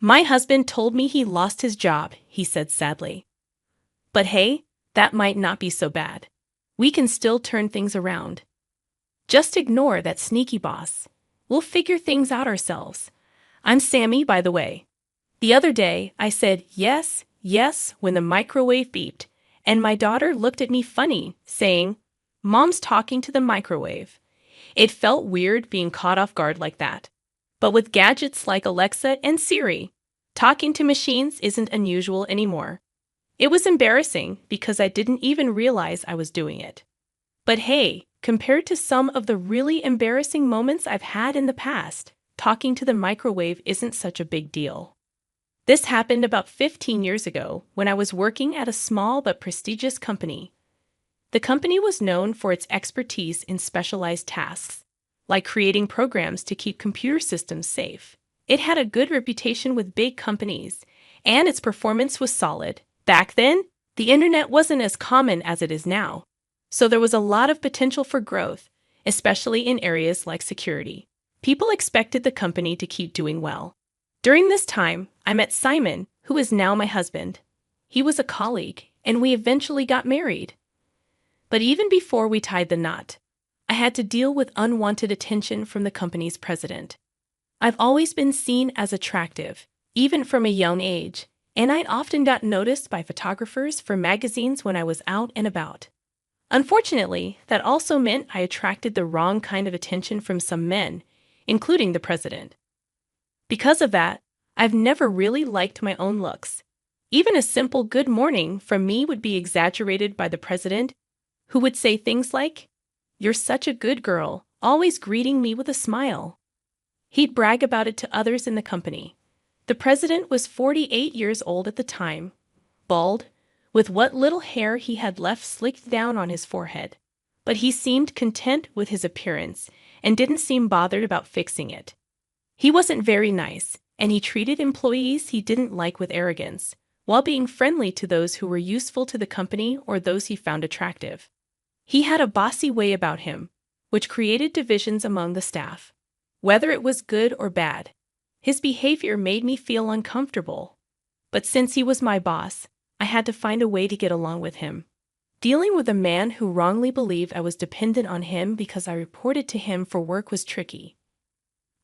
My husband told me he lost his job, he said sadly. But hey, that might not be so bad. We can still turn things around. Just ignore that sneaky boss. We'll figure things out ourselves. I'm Sammy, by the way. The other day, I said yes, yes when the microwave beeped, and my daughter looked at me funny, saying, "Mom's talking to the microwave." It felt weird being caught off guard like that. But with gadgets like Alexa and Siri, talking to machines isn't unusual anymore. It was embarrassing because I didn't even realize I was doing it. But hey, compared to some of the really embarrassing moments I've had in the past, talking to the microwave isn't such a big deal. This happened about 15 years ago when I was working at a small but prestigious company. The company was known for its expertise in specialized tasks, like creating programs to keep computer systems safe. It had a good reputation with big companies, and its performance was solid. Back then, the internet wasn't as common as it is now, so there was a lot of potential for growth, especially in areas like security. People expected the company to keep doing well. During this time, I met Simon, who is now my husband. He was a colleague, and we eventually got married. But even before we tied the knot, I had to deal with unwanted attention from the company's president. I've always been seen as attractive, even from a young age, and I'd often got noticed by photographers for magazines when I was out and about. Unfortunately, that also meant I attracted the wrong kind of attention from some men, including the president. Because of that, I've never really liked my own looks. Even a simple good morning from me would be exaggerated by the president, who would say things like, "You're such a good girl," always greeting me with a smile. He'd brag about it to others in the company. The president was 48 years old at the time, bald, with what little hair he had left slicked down on his forehead. But he seemed content with his appearance and didn't seem bothered about fixing it. He wasn't very nice, and he treated employees he didn't like with arrogance, while being friendly to those who were useful to the company or those he found attractive. He had a bossy way about him, which created divisions among the staff. Whether it was good or bad, his behavior made me feel uncomfortable. But since he was my boss, I had to find a way to get along with him. Dealing with a man who wrongly believed I was dependent on him because I reported to him for work was tricky.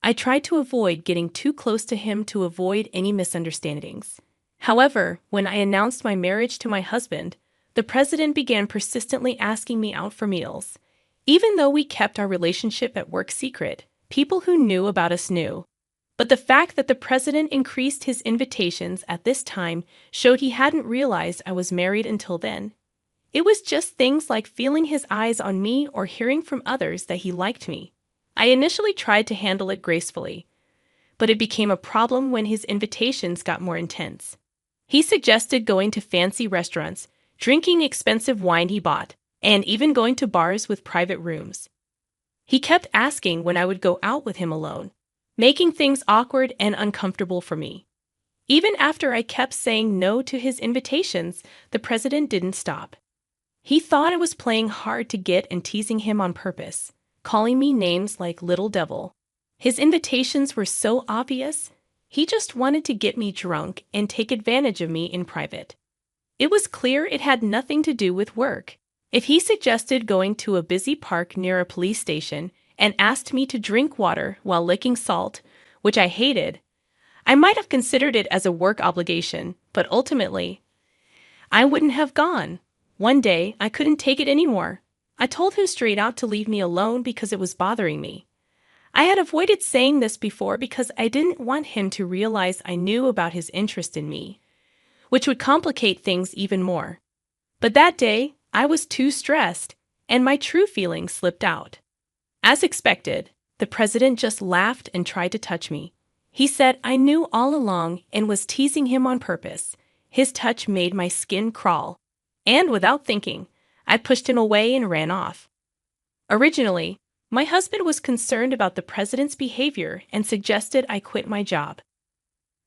I tried to avoid getting too close to him to avoid any misunderstandings. However, when I announced my marriage to my husband, the president began persistently asking me out for meals. Even though we kept our relationship at work secret, people who knew about us knew. But the fact that the president increased his invitations at this time showed he hadn't realized I was married until then. It was just things like feeling his eyes on me or hearing from others that he liked me. I initially tried to handle it gracefully, but it became a problem when his invitations got more intense. He suggested going to fancy restaurants, drinking expensive wine he bought, and even going to bars with private rooms. He kept asking when I would go out with him alone, making things awkward and uncomfortable for me. Even after I kept saying no to his invitations, the president didn't stop. He thought I was playing hard to get and teasing him on purpose, calling me names like Little Devil. His invitations were so obvious, he just wanted to get me drunk and take advantage of me in private. It was clear it had nothing to do with work. If he suggested going to a busy park near a police station and asked me to drink water while licking salt, which I hated, I might have considered it as a work obligation, but ultimately, I wouldn't have gone. One day, I couldn't take it anymore. I told him straight out to leave me alone because it was bothering me. I had avoided saying this before because I didn't want him to realize I knew about his interest in me, which would complicate things even more. But that day, I was too stressed, and my true feelings slipped out. As expected, the president just laughed and tried to touch me. He said I knew all along and was teasing him on purpose. His touch made my skin crawl, and without thinking, I pushed him away and ran off. Originally, my husband was concerned about the president's behavior and suggested I quit my job.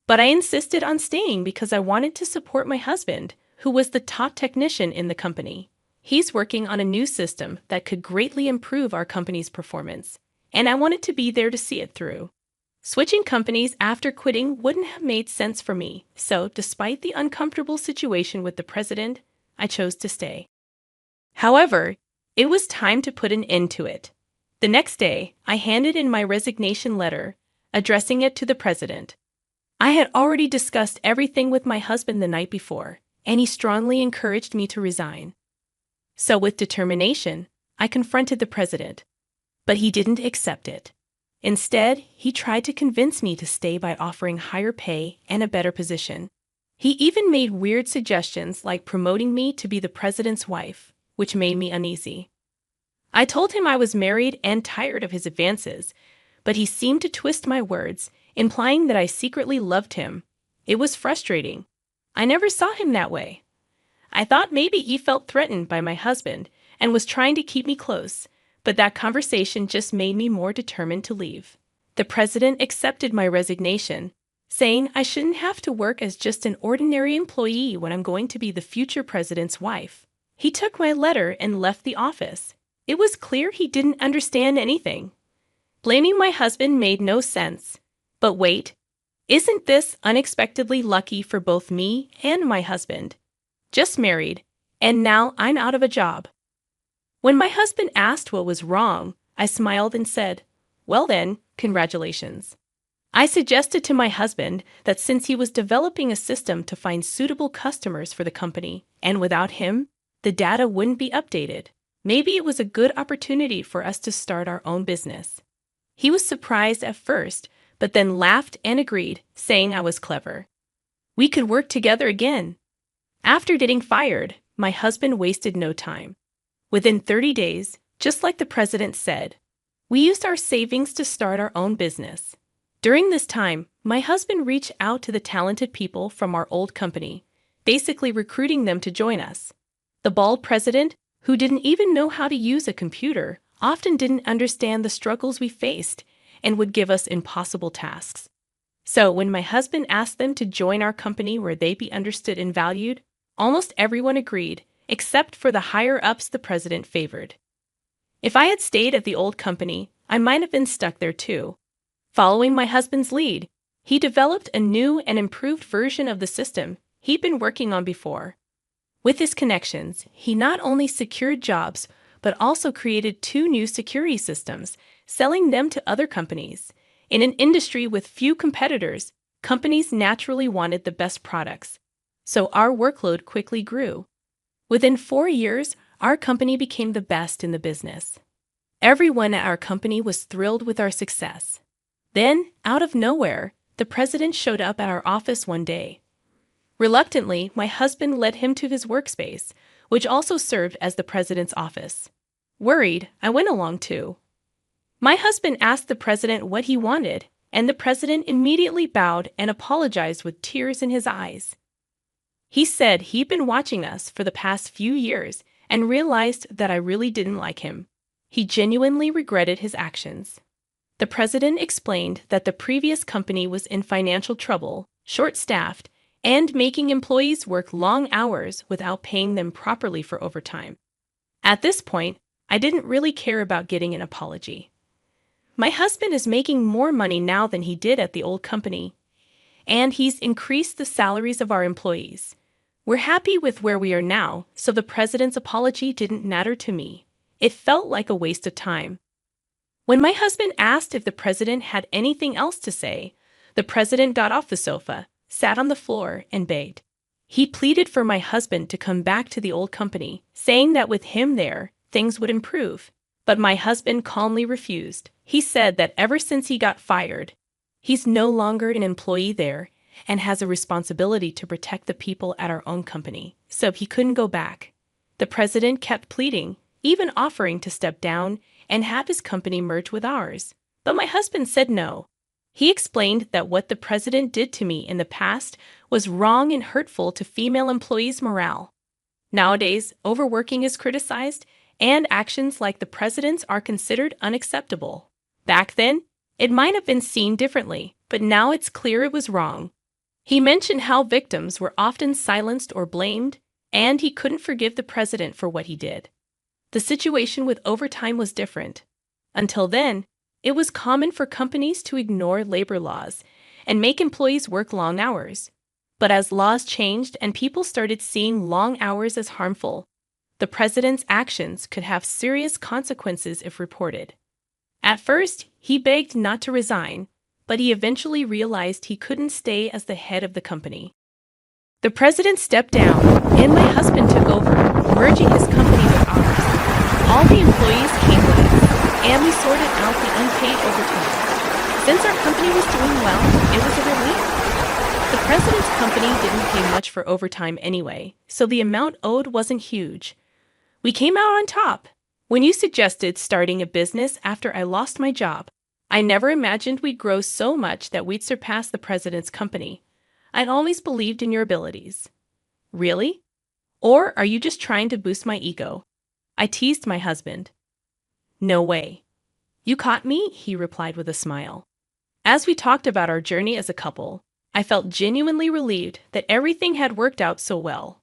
But I insisted on staying because I wanted to support my husband, who was the top technician in the company. He's working on a new system that could greatly improve our company's performance, and I wanted to be there to see it through. Switching companies after quitting wouldn't have made sense for me, so despite the uncomfortable situation with the president, I chose to stay. However, it was time to put an end to it. The next day, I handed in my resignation letter, addressing it to the president. I had already discussed everything with my husband the night before, and he strongly encouraged me to resign. So with determination, I confronted the president. But he didn't accept it. Instead, he tried to convince me to stay by offering higher pay and a better position. He even made weird suggestions like promoting me to be the president's wife, which made me uneasy. I told him I was married and tired of his advances, but he seemed to twist my words, implying that I secretly loved him. It was frustrating. I never saw him that way. I thought maybe he felt threatened by my husband and was trying to keep me close, but that conversation just made me more determined to leave. The president accepted my resignation, saying I shouldn't have to work as just an ordinary employee when I'm going to be the future president's wife. He took my letter and left the office. It was clear he didn't understand anything. Blaming my husband made no sense. But wait, isn't this unexpectedly lucky for both me and my husband? Just married, and now I'm out of a job. When my husband asked what was wrong, I smiled and said, "Well then, congratulations." I suggested to my husband that since he was developing a system to find suitable customers for the company, and without him, the data wouldn't be updated, maybe it was a good opportunity for us to start our own business. He was surprised at first, but then laughed and agreed, saying I was clever. We could work together again. After getting fired, my husband wasted no time. Within 30 days, just like the president said, we used our savings to start our own business. During this time, my husband reached out to the talented people from our old company, basically recruiting them to join us. The bald president, who didn't even know how to use a computer, often didn't understand the struggles we faced and would give us impossible tasks. So when my husband asked them to join our company where they'd be understood and valued, almost everyone agreed, except for the higher-ups the president favored. If I had stayed at the old company, I might have been stuck there too. Following my husband's lead, he developed a new and improved version of the system he'd been working on before. With his connections, he not only secured jobs, but also created 2 new security systems, selling them to other companies. In an industry with few competitors, companies naturally wanted the best products. So our workload quickly grew. Within 4 years, our company became the best in the business. Everyone at our company was thrilled with our success. Then, out of nowhere, the president showed up at our office one day. Reluctantly, my husband led him to his workspace, which also served as the president's office. Worried, I went along too. My husband asked the president what he wanted, and the president immediately bowed and apologized with tears in his eyes. He said he'd been watching us for the past few years and realized that I really didn't like him. He genuinely regretted his actions. The president explained that the previous company was in financial trouble, short-staffed, and making employees work long hours without paying them properly for overtime. At this point, I didn't really care about getting an apology. My husband is making more money now than he did at the old company, and he's increased the salaries of our employees. We're happy with where we are now, so the president's apology didn't matter to me. It felt like a waste of time. When my husband asked if the president had anything else to say, the president got off the sofa, sat on the floor, and begged. He pleaded for my husband to come back to the old company, saying that with him there, things would improve. But my husband calmly refused. He said that ever since he got fired, he's no longer an employee there and has a responsibility to protect the people at our own company, so he couldn't go back. The president kept pleading, even offering to step down and have his company merge with ours. But my husband said no. He explained that what the president did to me in the past was wrong and hurtful to female employees' morale. Nowadays, overworking is criticized, and actions like the president's are considered unacceptable. Back then, it might have been seen differently, but now it's clear it was wrong. He mentioned how victims were often silenced or blamed, and he couldn't forgive the president for what he did. The situation with overtime was different. Until then, It was common for companies to ignore labor laws and make employees work long hours. But as laws changed and people started seeing long hours as harmful, the president's actions could have serious consequences if reported. At first, he begged not to resign, but he eventually realized he couldn't stay as the head of the company. The president stepped down, and my husband took over, merging his company with ours. All the employees came with us, and we sorted out the unpaid overtime. Since our company was doing well, it was a relief. The president's company didn't pay much for overtime anyway, so the amount owed wasn't huge. We came out on top. When you suggested starting a business after I lost my job, I never imagined we'd grow so much that we'd surpass the president's company. I'd always believed in your abilities. Really? Or are you just trying to boost my ego? I teased my husband. No way. You caught me, he replied with a smile. As we talked about our journey as a couple, I felt genuinely relieved that everything had worked out so well.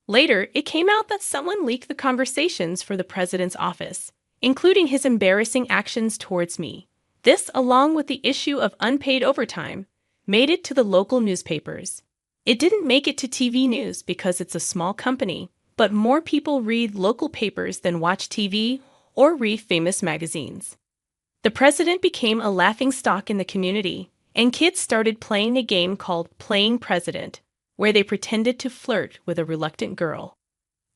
Later, it came out that someone leaked the conversations for the president's office, including his embarrassing actions towards me. This, along with the issue of unpaid overtime, made it to the local newspapers. It didn't make it to TV news because it's a small company, but more people read local papers than watch TV or read famous magazines. The president became a laughingstock in the community, and kids started playing a game called Playing President, where they pretended to flirt with a reluctant girl.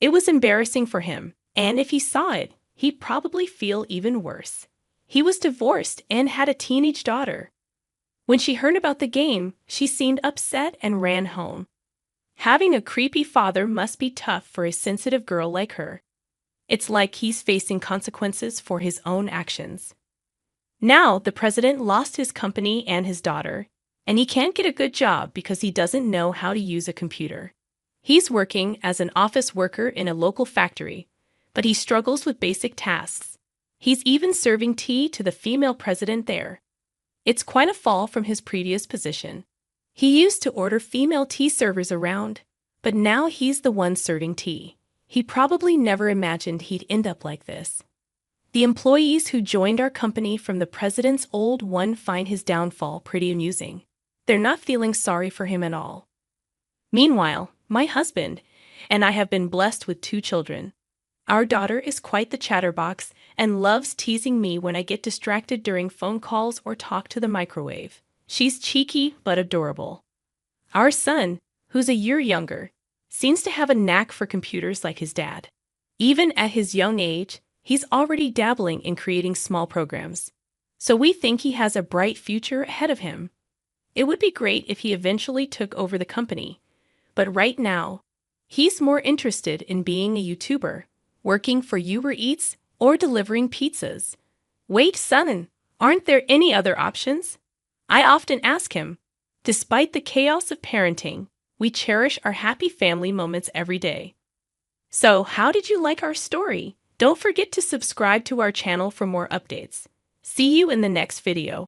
It was embarrassing for him, and if he saw it, he'd probably feel even worse. He was divorced and had a teenage daughter. When she heard about the game, she seemed upset and ran home. Having a creepy father must be tough for a sensitive girl like her. It's like he's facing consequences for his own actions. Now, the president lost his company and his daughter, and he can't get a good job because he doesn't know how to use a computer. He's working as an office worker in a local factory, but he struggles with basic tasks. He's even serving tea to the female president there. It's quite a fall from his previous position. He used to order female tea servers around, but now he's the one serving tea. He probably never imagined he'd end up like this. The employees who joined our company from the president's old one find his downfall pretty amusing. They're not feeling sorry for him at all. Meanwhile, my husband and I have been blessed with 2 children. Our daughter is quite the chatterbox and loves teasing me when I get distracted during phone calls or talk to the microwave. She's cheeky but adorable. Our son, who's a year younger, seems to have a knack for computers like his dad. Even at his young age, he's already dabbling in creating small programs. So we think he has a bright future ahead of him. It would be great if he eventually took over the company, but right now, he's more interested in being a YouTuber, working for Uber Eats, or delivering pizzas. Wait, son, aren't there any other options? I often ask him. Despite the chaos of parenting, we cherish our happy family moments every day. So, how did you like our story? Don't forget to subscribe to our channel for more updates. See you in the next video.